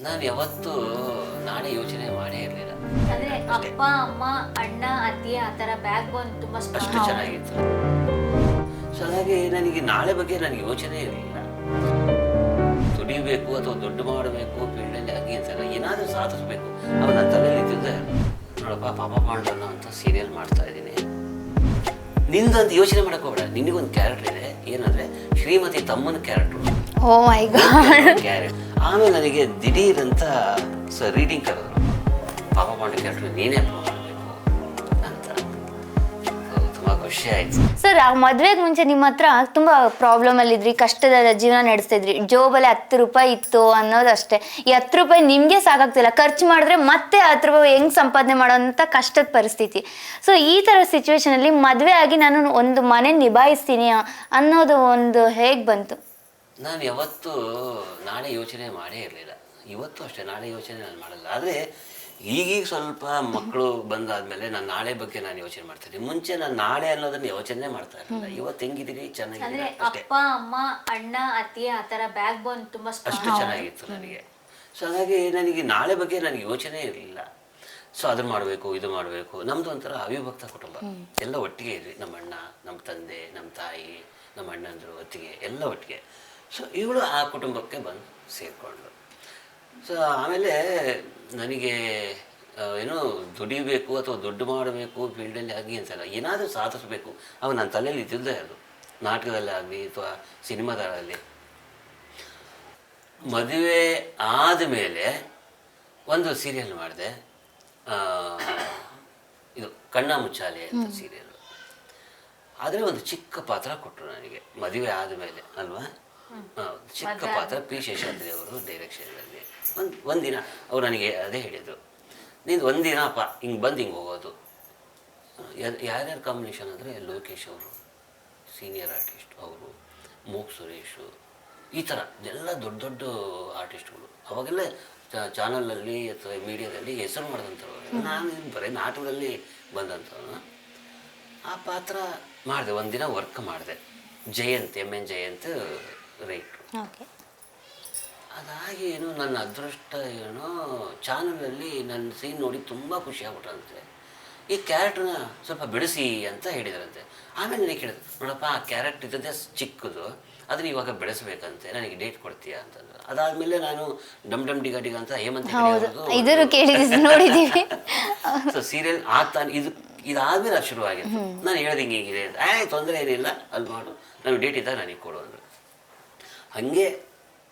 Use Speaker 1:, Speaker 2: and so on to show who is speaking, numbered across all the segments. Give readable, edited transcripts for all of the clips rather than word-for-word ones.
Speaker 1: ನಾನು ಯಾವತ್ತೂ ನಾಳೆ ಯೋಚನೆ ಮಾಡೇ ಇರಲಿಲ್ಲ.
Speaker 2: ಅಂದ್ರೆ ಅಪ್ಪ ಅಮ್ಮ ಅಣ್ಣ ಅತ್ತಿಗೆ ಆ ಥರ ಬ್ಯಾಕ್ ಬೋನ್ ತುಂಬಾ
Speaker 1: ಅಷ್ಟು ಚೆನ್ನಾಗಿತ್ತು. ಸೊ ಹಾಗಾಗಿ ನನಗೆ ನಾಳೆ ಬಗ್ಗೆ ನನಗೆ ಯೋಚನೆ ಇರಲಿಲ್ಲ. ದುಡಿಬೇಕು ಅಥವಾ ದುಡ್ಡು ಮಾಡಬೇಕು ಫೀಲ್ಡಲ್ಲಿ ಹಾಗೆ ಅಂತಲ್ಲ, ಏನಾದರೂ ಸಾಧಿಸಬೇಕು ಅವ ನನ್ನ ತಲೆಯಲ್ಲಿ ಇದ್ದಿದ್ದೆ. ನೋಡಪ್ಪ, ಪಾಪ ಪಾಂಡು ಅಂತ ಸೀರಿಯಲ್ ಮಾಡ್ತಾ ಇದ್ದೀನಿ, ನಿಂದಂತ ಯೋಚನೆ ಮಾಡಕ್ಕೆ ಹೋಗಬೇಡ. ನಿನಗೊಂದು ಕ್ಯಾರೆಕ್ಟರ್ ಇದೆ, ಏನಂದ್ರೆ ಶ್ರೀಮತಿ ತಮ್ಮನ ಕ್ಯಾರೆಕ್ಟರ್.
Speaker 2: ಓ ಮೈ ಗಾಡ್.
Speaker 1: ಕ್ಯಾರೆಕ್ಟರ್ ಆಮೇಲೆ ನನಗೆ ದಿಢೀರಂತ ರೀಡಿಂಗ್ ಕರೆದ್ರು, ಪಾಪ ಪಾಂಡು ಕ್ಯಾರೆಕ್ಟರ್ ನೀನೇ ಮಾಡಬೇಕು ಅಂತ. ತುಂಬ ಖುಷಿ ಆಯ್ತು.
Speaker 2: ಸರ್, ಆ ಮದ್ವೆಗೆ ಮುಂಚೆ ನಿಮ್ಮ ಹತ್ರ ತುಂಬಾ ಪ್ರಾಬ್ಲಮ್ ಅಲ್ಲಿ ಇದ್ರಿ, ಕಷ್ಟದ ಜೀವನ ನಡೆಸ್ತಿದ್ರಿ, ಜೋಬಲ್ಲಿ 10 ರೂಪಾಯಿ ಇತ್ತು ಅನ್ನೋದಷ್ಟೇ. ಈ 10 ರೂಪಾಯಿ ನಿಮ್ಗೆ ಸಾಕಾಗ್ತಿಲ್ಲ, ಖರ್ಚು ಮಾಡಿದ್ರೆ ಮತ್ತೆ 10 ರೂಪಾಯಿ ಹೆಂಗ್ ಸಂಪಾದನೆ ಮಾಡೋಂಥ ಕಷ್ಟದ ಪರಿಸ್ಥಿತಿ. ಸೊ ಈ ತರ ಸಿಚುವೇಶನ್ ಅಲ್ಲಿ ಮದ್ವೆ ಆಗಿ ನಾನು ಒಂದು ಮನೆ ನಿಭಾಯಿಸ್ತೀನಿ ಅನ್ನೋದು ಒಂದು ಹೇಗ್ ಬಂತು?
Speaker 1: ನಾನು ಯಾವತ್ತೂ ನಾಳೆ ಯೋಚನೆ ಮಾಡೇ ಇರಲಿಲ್ಲ. ಇವತ್ತು ಅಷ್ಟೇ, ನಾಳೆ ಯೋಚನೆ ನಾನು ಮಾಡಲ್ಲ. ಆದರೆ ಈಗೀಗ ಸ್ವಲ್ಪ ಮಕ್ಕಳು ಬಂದಾದ್ಮೇಲೆ ನಾನು ನಾಳೆ ಬಗ್ಗೆ ನಾನು ಯೋಚನೆ ಮಾಡ್ತೀನಿ. ಮುಂಚೆ ನಾನು ನಾಳೆ ಅನ್ನೋದನ್ನ ಯೋಚನೆ ಮಾಡ್ತಾ ಇರಲಿಲ್ಲ. ಇವತ್ತು ಹೆಂಗಿದ್ದೀನಿ, ಚೆನ್ನಾಗಿದೆ ಅಷ್ಟೇ.
Speaker 2: ಅಪ್ಪ ಅಮ್ಮ ಅಣ್ಣ ಅತ್ತಿಗೆ ಆ ಥರ ಬ್ಯಾಕ್ ಬೋನ್ ತುಂಬಾ
Speaker 1: ಅಷ್ಟು ಚೆನ್ನಾಗಿತ್ತು ನನಗೆ. ಸೊ ಹಾಗಾಗಿ ನನಗೆ ನಾಳೆ ಬಗ್ಗೆ ನನಗೆ ಯೋಚನೆ ಇರಲಿಲ್ಲ. ಸೊ ಅದನ್ನು ಮಾಡಬೇಕು, ಇದು ಮಾಡಬೇಕು. ನಮ್ಮದು ಒಂಥರ ಅವಿಭಕ್ತ ಕುಟುಂಬ, ಎಲ್ಲ ಒಟ್ಟಿಗೆ ಇದ್ವಿ. ನಮ್ಮ ಅಣ್ಣ, ನಮ್ಮ ತಂದೆ, ನಮ್ಮ ತಾಯಿ, ನಮ್ಮ ಅಣ್ಣಂದರು, ಅತ್ತಿಗೆ ಎಲ್ಲ ಒಟ್ಟಿಗೆ. ಸೊ ಇವಳು ಆ ಕುಟುಂಬಕ್ಕೆ ಬಂದು ಸೇರಿಕೊಂಡ್ಳು. ಸೊ ಆಮೇಲೆ ನನಗೆ ಏನೋ ದುಡಿಬೇಕು ಅಥವಾ ದುಡ್ಡು ಮಾಡಬೇಕು ಫೀಲ್ಡಲ್ಲಿ ಆಗಿ ಅಂತಲ್ಲ, ಏನಾದರೂ ಸಾಧಿಸಬೇಕು ಅವಾಗ ನನ್ನ ತಲೆಯಲ್ಲಿ ಇದ್ದಿದ್ದೇ ಅದು. ನಾಟಕದಲ್ಲಾಗಲಿ ಅಥವಾ ಸಿನಿಮಾದಲ್ಲಾಗಲಿ. ಮದುವೆ ಆದಮೇಲೆ ಒಂದು ಸೀರಿಯಲ್ ಮಾಡಿದೆ, ಇದು ಕಣ್ಣ ಮುಚ್ಚಾಲೆ ಅಂತ ಸೀರಿಯಲ್. ಆದರೆ ಒಂದು ಚಿಕ್ಕ ಪಾತ್ರ ಕೊಟ್ಟರು ನನಗೆ ಮದುವೆ ಆದಮೇಲೆ ಅಲ್ವಾ. ಚಿಕ್ಕ ಪಾತ್ರ, ಪಿ ಶೇಷಾದ್ರಿ ಅವರು ಡೈರೆಕ್ಷನ್ನಲ್ಲಿ. ಒಂದಿನ ಅವ್ರು ನನಗೆ ಅದೇ ಹೇಳಿದರು, ನೀನು ಒಂದಿನಪ್ಪ ಹಿಂಗೆ ಬಂದು ಹಿಂಗೆ ಹೋಗೋದು. ಯಾರ್ಯಾರು ಕಾಂಬಿನೇಷನ್ ಅಂದರೆ ಲೋಕೇಶ್ ಅವರು, ಸೀನಿಯರ್ ಆರ್ಟಿಸ್ಟ್ ಅವರು, ಮೂಕ್ ಸುರೇಶು, ಈ ಥರ ಎಲ್ಲ ದೊಡ್ಡ ದೊಡ್ಡ ಆರ್ಟಿಸ್ಟ್ಗಳು. ಅವಾಗೆಲ್ಲ ಚಾನಲಲ್ಲಿ ಅಥವಾ ಮೀಡಿಯಾದಲ್ಲಿ ಹೆಸರು ಮಾಡಿದಂಥವ್ರು. ನಾನು ಬರೀ ನಾಟಕದಲ್ಲಿ ಬಂದಂಥವನು. ಆ ಪಾತ್ರ ಮಾಡಿದೆ, ಒಂದಿನ ವರ್ಕ್ ಮಾಡಿದೆ. Jayant, MN Jayant writer. ಅದಾಗಿ ಏನು ನನ್ನ ಅದೃಷ್ಟ ಏನೋ, ಚಾನಲಲ್ಲಿ ನನ್ನ ಸೀನ್ ನೋಡಿ ತುಂಬ ಖುಷಿ ಆಗ್ಬಿಟ್ರಂತೆ. ಈ ಕ್ಯಾರೆಕ್ಟ್ರನ್ನ ಸ್ವಲ್ಪ ಬೆಳೆಸಿ ಅಂತ ಹೇಳಿದ್ರಂತೆ. ಆಮೇಲೆ ನನಗೆ ಕೇಳಿದ್ರು, ನೋಡಪ್ಪ ಆ ಕ್ಯಾರೆಕ್ಟರ್ ಇದ್ದದ್ದೇ ಚಿಕ್ಕದು, ಅದನ್ನ ಇವಾಗ ಬೆಳೆಸಬೇಕಂತೆ, ನನಗೆ ಡೇಟ್ ಕೊಡ್ತೀಯಾ ಅಂತಂದ್ರೆ. ಅದಾದಮೇಲೆ ನಾನು ಡಮ್ ಡಮ್ ಡಿಗ ಅಂತ ಹೇಮಂತ್
Speaker 2: ನೋಡಿದ್ದೀವಿ.
Speaker 1: ಸೊ ಸೀರಿಯಲ್ ಆಗ್ತಾನೆ, ಇದಾದ್ಮೇಲೆ ಅದು ಶುರುವಾಗಿತ್ತು. ನಾನು ಹೇಳ್ದೆ ಹಿಂಗೀಗಿದೆ, ತೊಂದರೆ ಏನಿಲ್ಲ, ಅಲ್ಲಿ ಮಾಡು, ನಾನು ಡೇಟ್ ಇದ್ದಾಗ ನನಗೆ ಕೊಡು ಅಂದರು. ಹಾಗೆ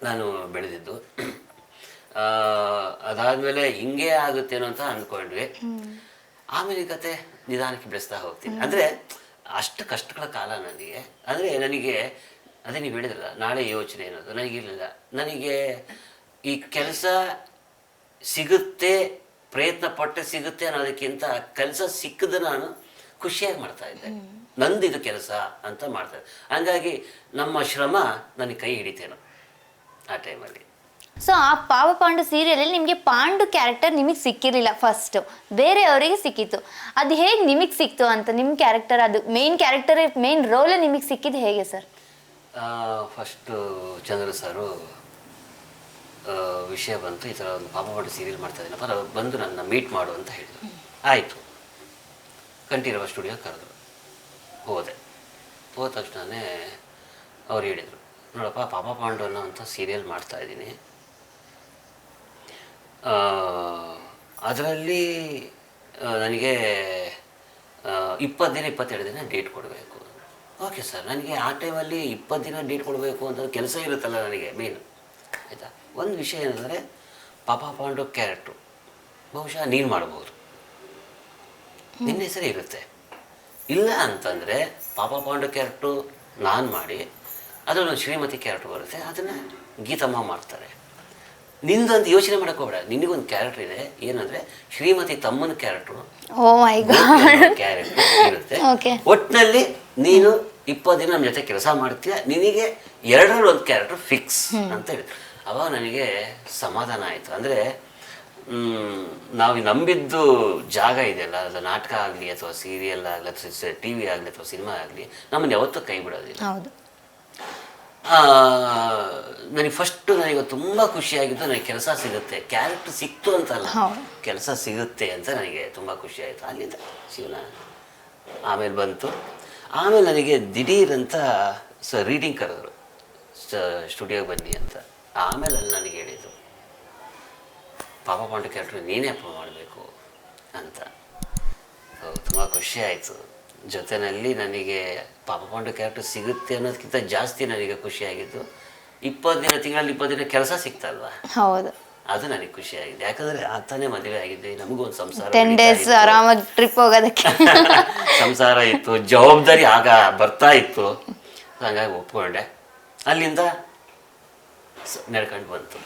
Speaker 1: ನಾನು ಬೆಳೆದಿದ್ದು. ಅದಾದಮೇಲೆ ಹಿಂಗೆ ಆಗುತ್ತೇನೋ ಅಂತ ಅಂದ್ಕೊಂಡ್ವಿ. ಆಮೇಲೆ ಈ ಕತೆ ನಿಧಾನಕ್ಕೆ ಬೆಳೆಸ್ತಾ ಹೋಗ್ತೀನಿ. ಅಂದರೆ ಅಷ್ಟು ಕಷ್ಟಗಳ ಕಾಲ ನನಗೆ. ಅಂದರೆ ನನಗೆ ಅದೇ ನೀವು ಹೇಳಿದ್ರಲ್ಲ, ನಾಳೆ ಯೋಚನೆ ಅನ್ನೋದು ನನಗಿರಲಿಲ್ಲ. ನನಗೆ ಈ ಕೆಲಸ ಸಿಗುತ್ತೆ, ಪ್ರಯತ್ನ ಪಟ್ಟೆ ಸಿಗುತ್ತೆ ಅನ್ನೋದಕ್ಕಿಂತ ಕೆಲಸ ಸಿಕ್ಕದ ನಾನು ಖುಷಿಯಾಗಿ ಮಾಡ್ತಾಯಿದ್ದೆ. ನಂದು ಇದು ಕೆಲಸ ಅಂತ ಮಾಡ್ತಾರೆ. ಹಂಗಾಗಿ ನಮ್ಮ ಶ್ರಮ ನನಗೆ ಕೈ ಹಿಡಿತೇನೋ ಆ ಟೈಮಲ್ಲಿ.
Speaker 2: ಸೊ ಆ ಪಾಪ ಪಾಂಡು ಸೀರಿಯಲಲ್ಲಿ ನಿಮಗೆ ಪಾಂಡು ಕ್ಯಾರೆಕ್ಟರ್ ನಿಮಗೆ ಸಿಕ್ಕಿರಲಿಲ್ಲ, ಫಸ್ಟು ಬೇರೆಯವರಿಗೆ ಸಿಕ್ಕಿತ್ತು. ಅದು ಹೇಗೆ ನಿಮಗೆ ಸಿಕ್ತು ಅಂತ? ನಿಮ್ಮ ಕ್ಯಾರೆಕ್ಟರ್, ಅದು ಮೇನ್ ಕ್ಯಾರೆಕ್ಟರ್, ಮೇನ್ ರೋಲ್ ನಿಮಗೆ ಸಿಕ್ಕಿದ್ದು ಹೇಗೆ ಸರ್?
Speaker 1: ಫಸ್ಟು ಚಂದ್ರ ಸಾರು ವಿಷಯ ಬಂತು, ಈ ಥರ ಒಂದು ಪಾಪ ಪಾಂಡು ಸೀರಿಯಲ್ ಮಾಡ್ತಾ ಇದ್ದೀನಪ್ಪ, ಬಂದು ನನ್ನ ಮೀಟ್ ಮಾಡು ಅಂತ ಹೇಳಿದರು. ಆಯಿತು, ಕಂಠೀರವ ಸ್ಟುಡಿಯೋ ಕರೆದ್ರು. ಹೋದ ತಕ್ಷಣವೇ ಅವ್ರು ಹೇಳಿದರು, ನೋಡಪ್ಪ ಪಾಪ ಪಾಂಡು ಅನ್ನೋ ಅಂತ ಸೀರಿಯಲ್ ಮಾಡ್ತಾಯಿದ್ದೀನಿ, ಅದರಲ್ಲಿ ನನಗೆ 20 ದಿನ 22 ದಿನ ಡೇಟ್ ಕೊಡಬೇಕು. ಓಕೆ ಸರ್, ನನಗೆ ಆ ಟೈಮಲ್ಲಿ 20 ದಿನ ಡೇಟ್ ಕೊಡಬೇಕು ಅಂತ ಕೆಲಸ ಇರುತ್ತಲ್ಲ ನನಗೆ ಮೇನ್, ಆಯಿತಾ. ಒಂದು ವಿಷಯ ಏನಂದರೆ ಪಾಪ ಪಾಂಡು ಕ್ಯಾರೆಕ್ಟ್ರು ಬಹುಶಃ ನೀನು ಮಾಡ್ಬೋದು, ನಿನ್ನ ಹೆಸರೇ ಇರುತ್ತೆ. ಇಲ್ಲ ಅಂತಂದರೆ ಪಾಪ ಪಾಂಡು ಕ್ಯಾರೆಕ್ಟ್ರು ನಾನು ಮಾಡಿ ಅದರಲ್ಲೊಂದು ಶ್ರೀಮತಿ ಕ್ಯಾರೆಕ್ಟರ್ ಬರುತ್ತೆ, ಅದನ್ನು ಗೀತಮ್ಮ ಮಾಡ್ತಾರೆ. ನಿಂದಂತ ಯೋಚನೆ ಮಾಡಕ್ಕೆ ಹೋಗಬೇಡ. ನಿನಗೊಂದು ಕ್ಯಾರೆಕ್ಟರ್ ಇದೆ, ಏನಂದರೆ ಶ್ರೀಮತಿ ತಮ್ಮನ ಕ್ಯಾರೆಕ್ಟ್ರು ಕ್ಯಾರೆಕ್ಟರ್ ಇರುತ್ತೆ. ಒಟ್ಟಿನಲ್ಲಿ ನೀನು 20 ದಿನ ನಮ್ಮ ಜೊತೆ ಕೆಲಸ ಮಾಡ್ತೀಯ, ನಿನಗೆ 2ರಲ್ಲಿ 1 ಕ್ಯಾರೆಕ್ಟರ್ ಫಿಕ್ಸ್ ಅಂತ ಹೇಳಿದ್ರು. ಅವಾಗ ನನಗೆ ಸಮಾಧಾನ ಆಯಿತು. ಅಂದರೆ ನಾವು ನಂಬಿದ್ದು ಜಾಗ ಇದೆಯಲ್ಲ, ಅದು ನಾಟಕ ಆಗಲಿ ಅಥವಾ ಸೀರಿಯಲ್ ಆಗಲಿ ಅಥವಾ TV ಆಗಲಿ ಅಥವಾ ಸಿನಿಮಾ ಆಗಲಿ, ನಮ್ಮನ್ನು ಯಾವತ್ತೂ ಕೈ ಬಿಡೋದಿಲ್ಲ. ನನಗೆ ಫಸ್ಟು ನನಗೆ ತುಂಬ ಖುಷಿಯಾಗಿದ್ದು ನನಗೆ ಕೆಲಸ ಸಿಗುತ್ತೆ, ಕ್ಯಾರೆಕ್ಟರ್ ಸಿಕ್ತು ಅಂತಲ್ಲ, ಕೆಲಸ ಸಿಗುತ್ತೆ ಅಂತ ನನಗೆ ತುಂಬ ಖುಷಿ ಆಯಿತು. ಅಲ್ಲಿಂದ ಜೀವನ ಆಮೇಲೆ ಬಂತು. ಆಮೇಲೆ ನನಗೆ ದಿಢೀರಂತ ರೀಡಿಂಗ್ ಕರೆದ್ರು, ಸ್ಟುಡಿಯೋಗೆ ಬನ್ನಿ ಅಂತ. ಆಮೇಲೆ ಅಲ್ಲಿ ನನಗೆ ಹೇಳಿದರು, ಪಾಪ ಪಾಂಡು ಕ್ಯಾರೆಕ್ಟರ್ ನೀನೇ ಅಪ್ಪ ಮಾಡಬೇಕು ಅಂತ. ತುಂಬ ಖುಷಿ ಆಯಿತು. ಜೊತೆಯಲ್ಲಿ ನನಗೆ ಪಾಪ ಪಾಂಡು ಕ್ಯಾರೆಕ್ಟರ್ ಸಿಗುತ್ತೆ ಅನ್ನೋದಕ್ಕಿಂತ ಜಾಸ್ತಿ ನನಗೆ ಖುಷಿಯಾಗಿದ್ದು 20 ದಿನ ಕೆಲಸ ಸಿಕ್ತಲ್ವಾ,
Speaker 2: ಹೌದು,
Speaker 1: ಅದು ನನಗೆ ಖುಷಿಯಾಗಿದೆ. ಯಾಕಂದರೆ ಆತನೇ ಮದುವೆ ಆಗಿದ್ದೆ, ನಮಗೂ ಒಂದು ಸಂಸಾರ,
Speaker 2: 10 days ಆರಾಮಾಗಿ ಟ್ರಿಪ್ ಹೋಗೋದಕ್ಕೆ
Speaker 1: ಸಂಸಾರ ಇತ್ತು, ಜವಾಬ್ದಾರಿ ಆಗ ಬರ್ತಾ ಇತ್ತು. ಹಾಗಾಗಿ ಒಪ್ಕೊಂಡೆ. ಅಲ್ಲಿಂದ ನಡ್ಕೊಂಡು ಬಂತು.